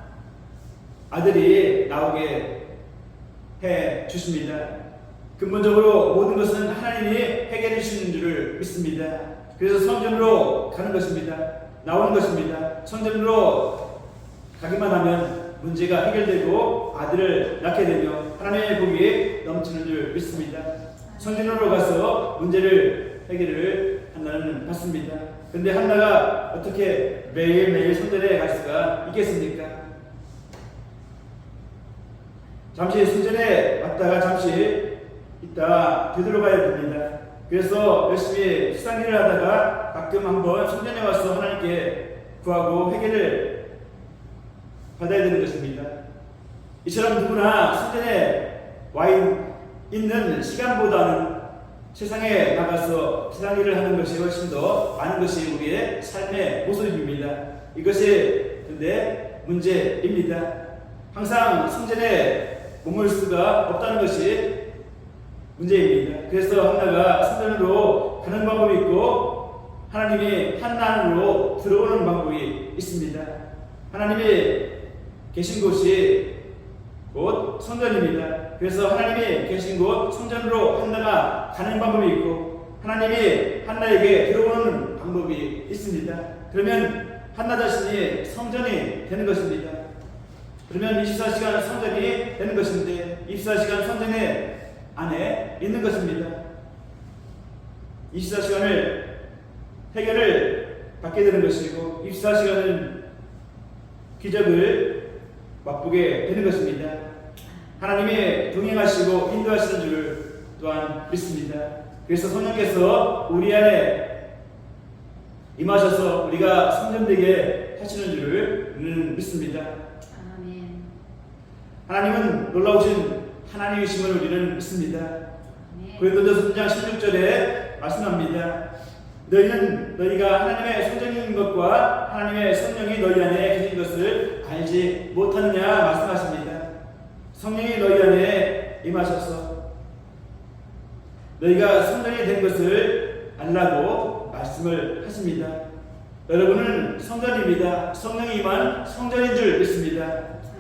아들이 나오게 해 주십니다. 근본적으로 모든 것은 하나님이 해결해 주시는 줄을 믿습니다. 그래서 성전으로 가는 것입니다. 나오는 것입니다. 성전으로 가기만 하면 문제가 해결되고 아들을 낳게 되며 하나님의 복이 넘치는 줄 믿습니다. 성전으로 가서 문제를 해결을 한나는 받습니다. 그런데 한나가 어떻게 매일매일 성전에 갈 수가 있겠습니까? 잠시 성전에 왔다가 잠시 있다 되돌아가야 됩니다. 그래서 열심히 수상일을 하다가 가끔 한번 성전에 와서 하나님께 구하고 해결을 받아야 되는 것입니다. 이처럼 누구나 성전에 와 있는 시간보다는 세상에 나가서 세상 일을 하는 것이 훨씬 더 많은 것이 우리의 삶의 모습입니다. 이것이 근데 문제입니다. 항상 성전에 머물 수가 없다는 것이 문제입니다. 그래서 한나가 성전으로 가는 방법이 있고 하나님이 한나 안으로 들어오는 방법이 있습니다. 하나님이 계신 곳이 곧 성전입니다. 그래서 하나님이 계신 곳 성전으로 한나가 가는 방법이 있고 하나님이 한나에게 들어오는 방법이 있습니다. 그러면 한나 자신이 성전이 되는 것입니다. 그러면 24시간 성전이 되는 것인데 24시간 성전의 안에 있는 것입니다. 24시간을 해결을 받게 되는 것이고 24시간은 기적을 맛보게 되는 것입니다. 하나님이 동행하시고 인도하시는 줄 또한 믿습니다. 그래서 성령께서 우리 안에 임하셔서 우리가 성전되게 하시는 줄을 우리는 믿습니다. 아멘. 하나님은 놀라우신 하나님이심을 우리는 믿습니다. 아멘. 고린도전서 3장 16절에 말씀합니다. 너희는 너희가 하나님의 성전인 것과 하나님의 성령이 너희 안에 계신 것을 알지 못하느냐 말씀하십니다. 성령이 너희 안에 임하셔서 너희가 성전이 된 것을 알라고 말씀을 하십니다. 여러분은 성전입니다. 성령이 임한 성전인 줄 믿습니다.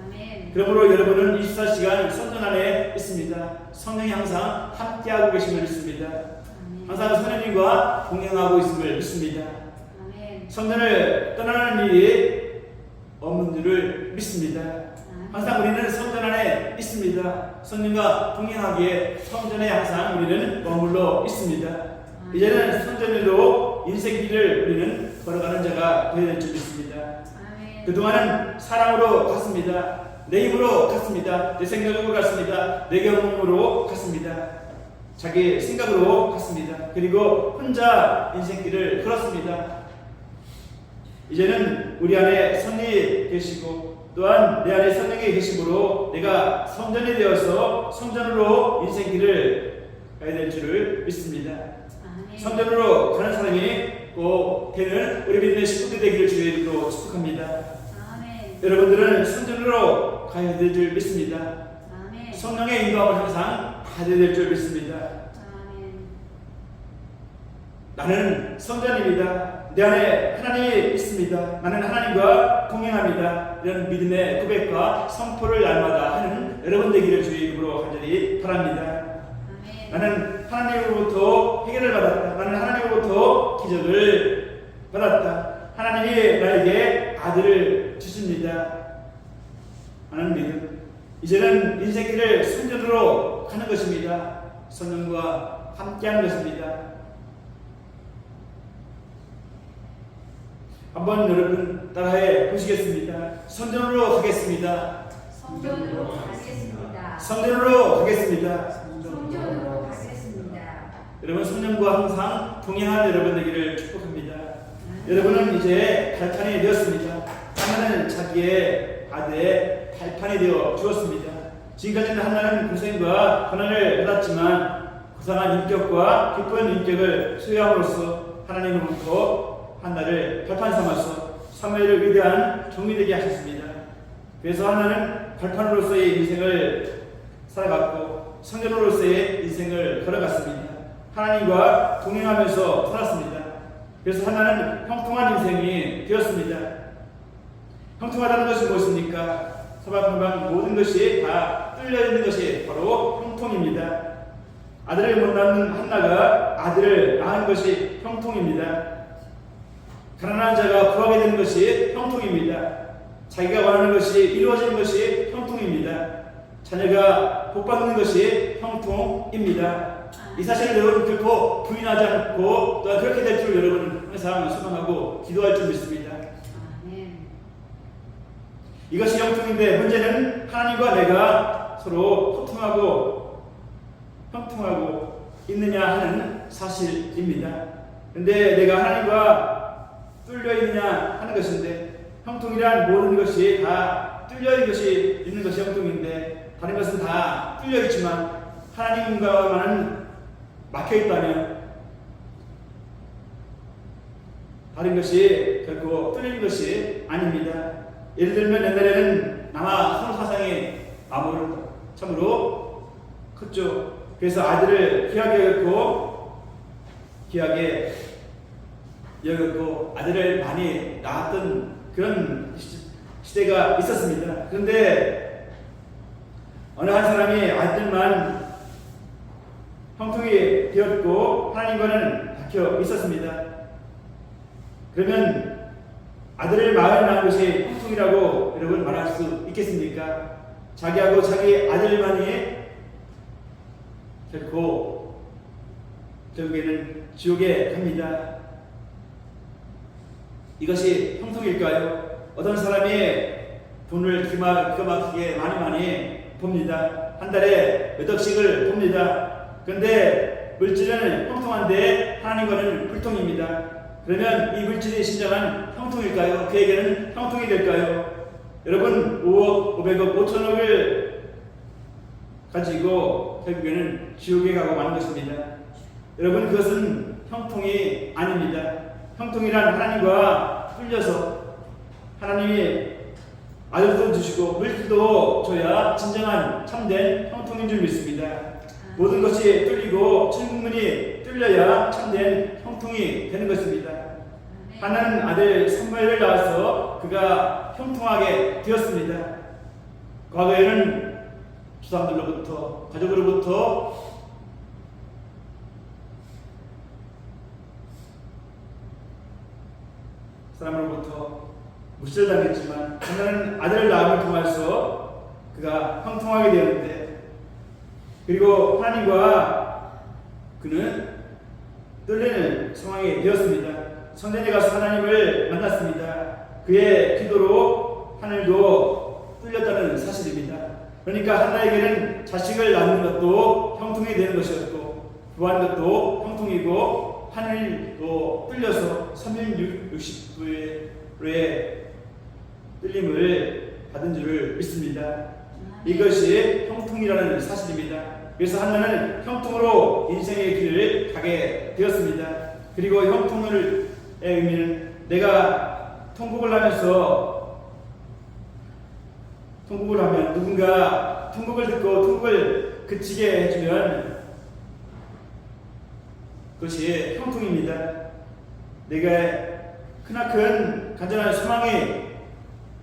아멘. 그러므로 여러분은 24시간 성전 안에 있습니다. 성령이 항상 함께하고 계심을 믿습니다. 아멘. 항상 성령님과 동행하고 있음을 믿습니다. 아멘. 성전을 떠나는 일이 없는 줄을 믿습니다. 항상 우리는 성전 안에 있습니다. 성령과 동행하기에 성전에 항상 우리는 머물러 있습니다. 이제는 성전으로 인생길을 우리는 걸어가는 자가 되어야 될 줄 믿습니다. 아멘. 그동안은 사랑으로 갔습니다. 내 힘으로 갔습니다. 내 생각으로 갔습니다. 내 경험으로 갔습니다. 자기 생각으로 갔습니다. 그리고 혼자 인생길을 걸었습니다. 이제는 우리 안에 성령이 계시고 또한 내 안에 성령이 계심으로 내가 성전이 되어서 성전으로 인생길을 가야 될 줄을 믿습니다. 아멘. 성전으로 가는 사람이 꼭 되는 우리 믿는 식구들 되기를 주의 이름으로 축복합니다. 아멘. 여러분들은 성전으로 가야 될 줄 믿습니다. 아멘. 성령의 인도함을 항상 받아야 될 줄 믿습니다. 아멘. 나는 성전입니다. 내 안에 하나님이 있습니다. 나는 하나님과 동행합니다. 이런 믿음의 고백과 선포를 날마다 하는 여러분 되기를 주의 이름으로 간절히 바랍니다. 아멘. 나는 하나님으로부터 해결을 받았다. 나는 하나님으로부터 기적을 받았다. 하나님이 나에게 아들을 주십니다. 하는 믿음. 이제는 인생길을 성전으로 가는 것입니다. 성령과 함께하는 것입니다. 한번 여러분 따라해 보시겠습니다. 성전으로 가겠습니다. 성전으로 가겠습니다. 성전으로 가겠습니다. 성전으로 가겠습니다. 여러분 성령과 항상 동행한 여러분 되기를 축복합니다. 여러분은 이제 발판이 되었습니다. 하나는 자기의 아들의 발판이 되어 주었습니다. 지금까지는 하나는 고생과 고난을 받았지만 고상한 인격과 기쁜 인격을 소유함으로써 하나님으로부터 한나를 발판 삼아서 사무엘을 위대한 종이 되게 하셨습니다. 그래서 하나는 발판으로서의 인생을 살아갔고 성전으로서의 인생을 걸어갔습니다. 하나님과 동행하면서 살았습니다. 그래서 하나는 형통한 인생이 되었습니다. 형통하다는 것이 무엇입니까? 사방팔방 모든 것이 다 뚫려 있는 것이 바로 형통입니다. 아들을 못 낳는 한나가 아들을 낳은 것이 형통입니다. 가난한 자가 구하게 되는 것이 형통입니다. 자기가 원하는 것이 이루어지는 것이 형통입니다. 자녀가 복받는 것이 형통입니다. 이 사실을 여러분 결코 부인하지 않고 또한 그렇게 될 줄 여러분 항상 소망하고 기도할 줄 믿습니다. 아멘. 이것이 형통인데 문제는 하나님과 내가 서로 형통하고 있느냐 하는 사실입니다. 근데 내가 하나님과 뚫려 있느냐 하는 것인데 형통이란 모든 것이 다 뚫려 있는 것이 형통인데 다른 것은 다 뚫려 있지만 하나님과만은 막혀 있다면 다른 것이 결코 뚫린 것이 아닙니다. 예를 들면 옛날에는 남아 선사상의 마음을 참으로 컸죠. 그래서 아들을 귀하게 여겼고 아들을 많이 낳았던 그런 시대가 있었습니다. 그런데 어느 한 사람이 아들만 형통이 되었고 하나님과는 박혀 있었습니다. 그러면 아들을 마흔 낳은 것이 형통이라고 여러분 말할 수 있겠습니까? 자기하고 자기 아들만이 결국에는 지옥에 갑니다. 이것이 형통일까요? 어떤 사람이 돈을 기가 막히게 많이 봅니다. 한 달에 몇 억씩을 봅니다. 그런데 물질은 형통한데 하나님과는 불통입니다. 그러면 이 물질이 진정한 형통일까요? 그에게는 형통이 될까요? 여러분 5억, 500억, 5천억을 가지고 결국에는 지옥에 가고 마는 것입니다. 여러분 그것은 형통이 아닙니다. 형통이란 하나님과 뚫려서 하나님이 아들도 주시고 물질도 줘야 진정한 참된 형통인 줄 믿습니다. 모든 것이 뚫리고 천국문이 뚫려야 참된 형통이 되는 것입니다. 하나는 아들 사무엘을 낳아서 그가 형통하게 되었습니다. 과거에는 조상들로부터 가족으로부터 사람으로부터 무시당했지만 하나는 아들을 낳음을 통해서 그가 형통하게 되었는데 그리고 하나님과 그는 뚫리는 상황이 되었습니다. 성전에 가서 하나님을 만났습니다. 그의 기도로 하늘도 뚫렸다는 사실입니다. 그러니까 한나에게는 자식을 낳는 것도 형통이 되는 것이었고 구하는 것도 형통이고 하늘도 뚫려서 360도의 뚫림을 받은 줄을 믿습니다. 이것이 형통이라는 사실입니다. 그래서 한나는 형통으로 인생의 길을 가게 되었습니다. 그리고 형통의 의미는 내가 통곡을 하면 누군가 통곡을 듣고 통곡을 그치게 해주면 그것이 형통입니다. 내가 크나큰 간절한 소망이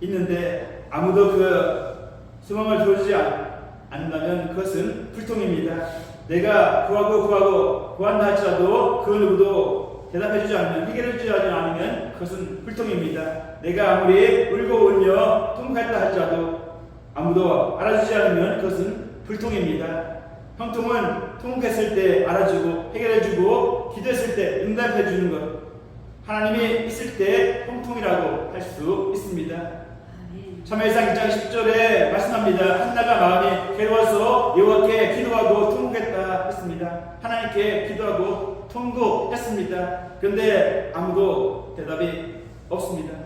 있는데 아무도 그 소망을 들어주지 않는다면 그것은 불통입니다. 내가 구한다 할지라도 그 누구도 대답해주지 않으면 해결해주지 않으면 그것은 불통입니다. 내가 아무리 울고 울며 통곡했다 할지라도 아무도 알아주지 않으면 그것은 불통입니다. 형통은 통곡했을 때 알아주고 해결해주고 기도했을 때 응답해주는 것, 하나님이 있을 때 형통이라고 할 수 있습니다. 아멘. 참회상 2장 10절에 말씀합니다. 한나가 마음이 괴로워서 여호와께 기도하고 통곡했다 했습니다. 하나님께 기도하고 통곡했습니다. 그런데 아무도 대답이 없습니다.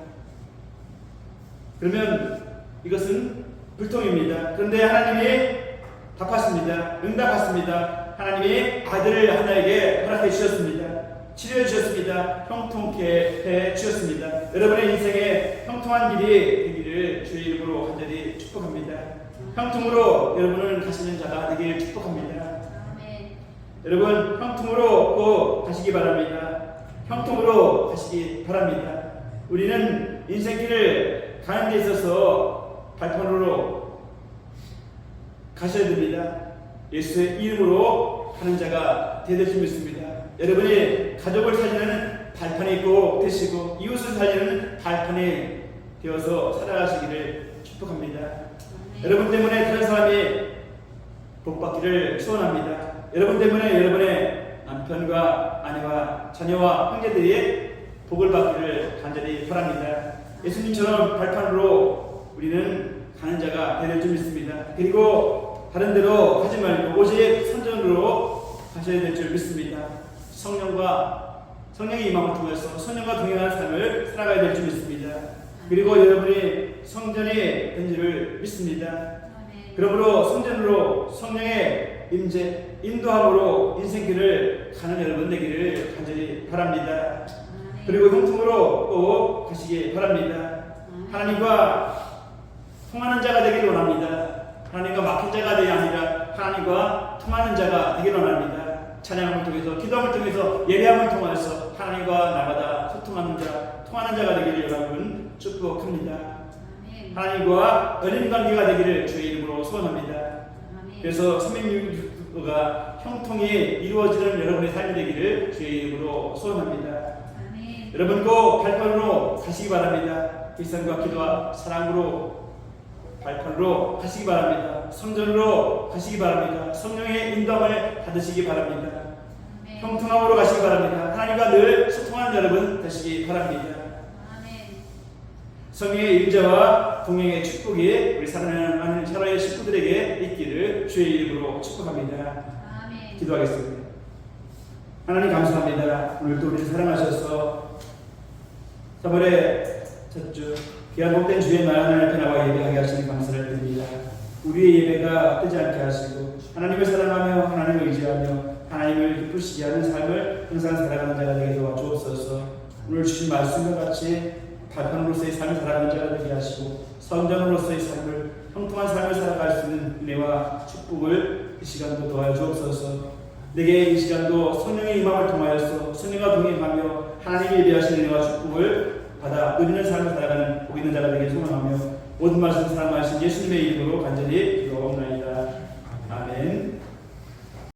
그러면 이것은 불통입니다. 그런데 하나님이 답하십니다. 응답하십니다. 하나님이 아들을 하나에게 허락해 주셨습니다. 치료해 주셨습니다. 형통케 해 주셨습니다. 여러분의 인생에 형통한 길이 되기를 주의 이름으로 간절히 축복합니다. 형통으로 여러분을 가시는 자가 되기를 축복합니다. 아멘. 여러분 형통으로 꼭 가시기 바랍니다. 형통으로 가시기 바랍니다. 우리는 인생길을 가는 데 있어서 발판으로 가셔야 됩니다. 예수의 이름으로 가는 자가 되될 줄 믿습니다. 여러분이 가족을 살리는 발판이 꼭 되시고 이웃을 살리는 발판이 되어서 살아가시기를 축복합니다. 여러분 때문에 다른 사람이 복받기를 소원합니다. 여러분 때문에 여러분의 남편과 아내와 자녀와 형제들이 복을 받기를 간절히 바랍니다. 예수님처럼 발판으로 우리는 가는 자가 되될 줄 믿습니다. 그리고 다른 데로 가지 말고 오직 선전으로 가셔야 될 줄 믿습니다. 성령의 임함을 통해서 성령과 동행하는 삶을 살아가야 될 줄 믿습니다. 그리고 여러분이 성전이 된 줄을 믿습니다. 아멘. 그러므로 성전으로 성령의 임재, 인도함으로 인생길을 가는 여러분 되기를 간절히 바랍니다. 아멘. 그리고 형통으로 꼭 가시기 바랍니다. 하나님과 통하는 자가 되기를 원합니다. 하나님과 막힌 자가 되기 아니라 하나님과 통하는 자가 되기를 원합니다. 찬양함을 통해서, 기도함을 통해서, 예배함을 통해서 하나님과 나마다 소통하는 자, 통하는 자가 되기를 여러분 축복합니다. 아멘. 하나님과 연인 관계가 되기를 주의 이름으로 소원합니다. 아멘. 그래서 366가 형통이 이루어지는 여러분의 삶이 되기를 주의 이름으로 소원합니다. 아멘. 여러분 꼭 발판으로 가시기 바랍니다. 일상과 기도와 사랑으로 발판으로 가시기 바랍니다. 성전으로 가시기 바랍니다. 성령의 인도함을 받으시기 바랍니다. 아멘. 형통함으로 가시기 바랍니다. 하나님과 늘 소통하는 여러분 되시기 바랍니다. 아멘. 성령의 임재와 동행의 축복이 우리 사랑하는 자라의 식구들에게 있기를 주의 이름으로 축복합니다. 아멘. 기도하겠습니다. 하나님 감사합니다. 오늘도 우리를 사랑하셔서 3월의 첫주 귀한 복된 주의 날 하나님 앞에 나와 예배하게 하시니 감사를 드립니다. 우리의 예배가 뜨지 않게 하시고 하나님을 사랑하며 하나님을 의지하며 하나님을 기쁘시게 하는 삶을 항상 살아가는 자가 되게 도와주옵소서. 오늘 주신 말씀과 같이 발판으로서의 삶을 살아가는 자가 되게 하시고 성전으로서의 삶을 형통한 삶을 살아갈 수 있는 은혜와 축복을 이 시간도 도와주옵소서. 내게 이 시간도 성령의 임함을 통하여서 성령과 동행하며 하나님이 예배하시는 은혜와 축복을 받아 누리는 삶을 살아가는 복 있는 자가 되길 소원하며 모든 말씀 사랑하신 예수님의 이름으로 간절히 기도하옵나이다.